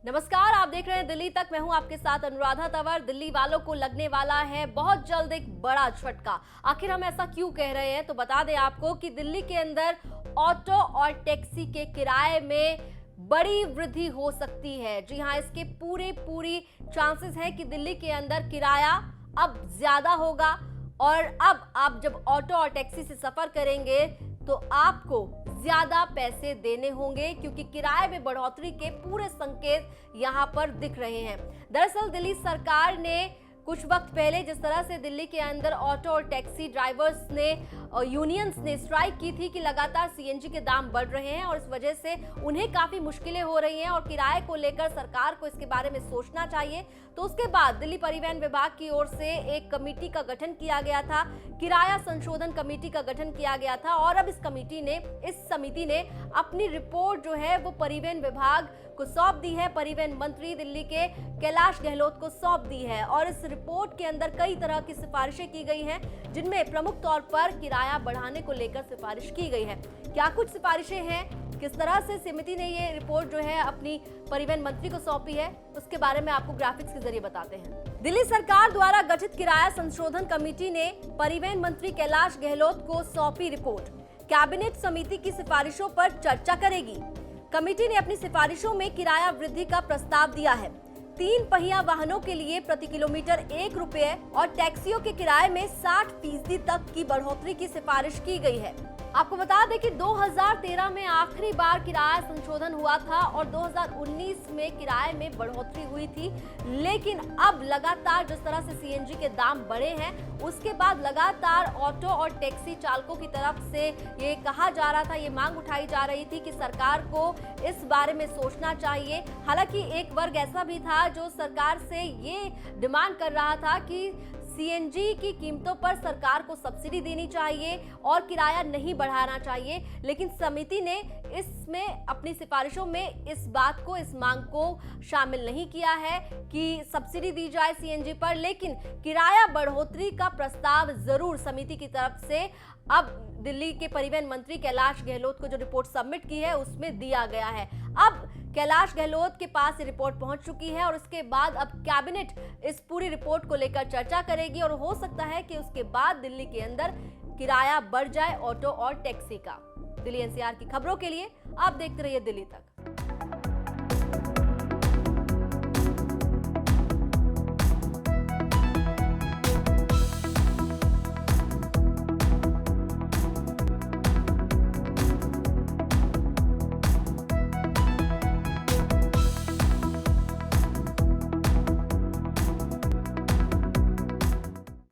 नमस्कार, आप देख रहे हैं दिल्ली तक। मैं हूं आपके साथ अनुराधा तंवर। दिल्ली वालों को लगने वाला है बहुत जल्द एक बड़ा झटका। आखिर हम ऐसा क्यों कह रहे हैं, तो बता दें आपको कि दिल्ली के अंदर ऑटो और टैक्सी के किराए में बड़ी वृद्धि हो सकती है। जी हां, इसके पूरी चांसेस है कि दिल्ली के अंदर किराया अब ज्यादा होगा और अब आप जब ऑटो और टैक्सी से सफर करेंगे तो आपको ज्यादा पैसे देने होंगे, क्योंकि किराए में बढ़ोतरी के पूरे संकेत यहां पर दिख रहे हैं। दरअसल दिल्ली सरकार ने कुछ वक्त पहले जिस तरह से दिल्ली के अंदर ऑटो और टैक्सी ड्राइवर्स ने और यूनियंस ने स्ट्राइक की थी कि लगातार सीएनजी के दाम बढ़ रहे हैं और इस वजह से उन्हें काफी मुश्किलें हो रही हैं और किराए को लेकर सरकार को इसके बारे में सोचना चाहिए। तो उसके बाद दिल्ली परिवहन विभाग की ओर से एक कमेटी का गठन किया गया था, किराया संशोधन कमेटी का गठन किया गया था और अब इस समिति ने अपनी रिपोर्ट जो है वो परिवहन विभाग को सौंप दी है। परिवहन मंत्री दिल्ली के कैलाश गहलोत को सौंप दी है और इस रिपोर्ट के अंदर कई तरह की सिफारिशें की गई हैं, जिनमें प्रमुख तौर पर किराया बढ़ाने को लेकर सिफारिश की गई है। क्या कुछ सिफारिशें हैं, किस तरह से समिति ने ये रिपोर्ट जो है अपनी परिवहन मंत्री को सौंपी है, उसके बारे में आपको ग्राफिक्स के जरिए बताते हैं। दिल्ली सरकार द्वारा गठित किराया संशोधन कमेटी ने परिवहन मंत्री कैलाश गहलोत को सौंपी रिपोर्ट। कैबिनेट समिति की सिफारिशों पर चर्चा करेगी। कमेटी ने अपनी सिफारिशों में किराया वृद्धि का प्रस्ताव दिया है। 3 पहिया वाहनों के लिए प्रति किलोमीटर 1 रुपये और टैक्सियों के किराए में 60% तक की बढ़ोतरी की सिफारिश की गई है। आपको बता दें कि 2013 में आखिरी बार किराया संशोधन हुआ था और 2019 में किराए में बढ़ोतरी हुई थी, लेकिन अब लगातार जिस तरह से सीएनजी के दाम बढ़े हैं, उसके बाद लगातार ऑटो और टैक्सी चालकों की तरफ से ये कहा जा रहा था, ये मांग उठाई जा रही थी कि सरकार को इस बारे में सोचना चाहिए। हालांकि एक वर्ग ऐसा भी था जो सरकार से ये डिमांड कर रहा था कि सीएनजी की कीमतों पर सरकार को सब्सिडी देनी चाहिए और किराया नहीं बढ़ाना चाहिए, लेकिन समिति ने इसमें अपनी सिफारिशों में इस मांग को शामिल नहीं किया है कि सब्सिडी दी जाए सीएनजी पर, लेकिन किराया बढ़ोतरी का प्रस्ताव जरूर समिति की तरफ से अब दिल्ली के परिवहन मंत्री कैलाश गहलोत को जो रिपोर्ट सबमिट की है उसमें दिया गया है। अब कैलाश गहलोत के पास ये रिपोर्ट पहुंच चुकी है और इसके बाद अब कैबिनेट इस पूरी रिपोर्ट को लेकर चर्चा करेगी और हो सकता है कि उसके बाद दिल्ली के अंदर किराया बढ़ जाए ऑटो और टैक्सी का। दिल्ली एनसीआर की खबरों के लिए आप देखते रहिए दिल्ली तक।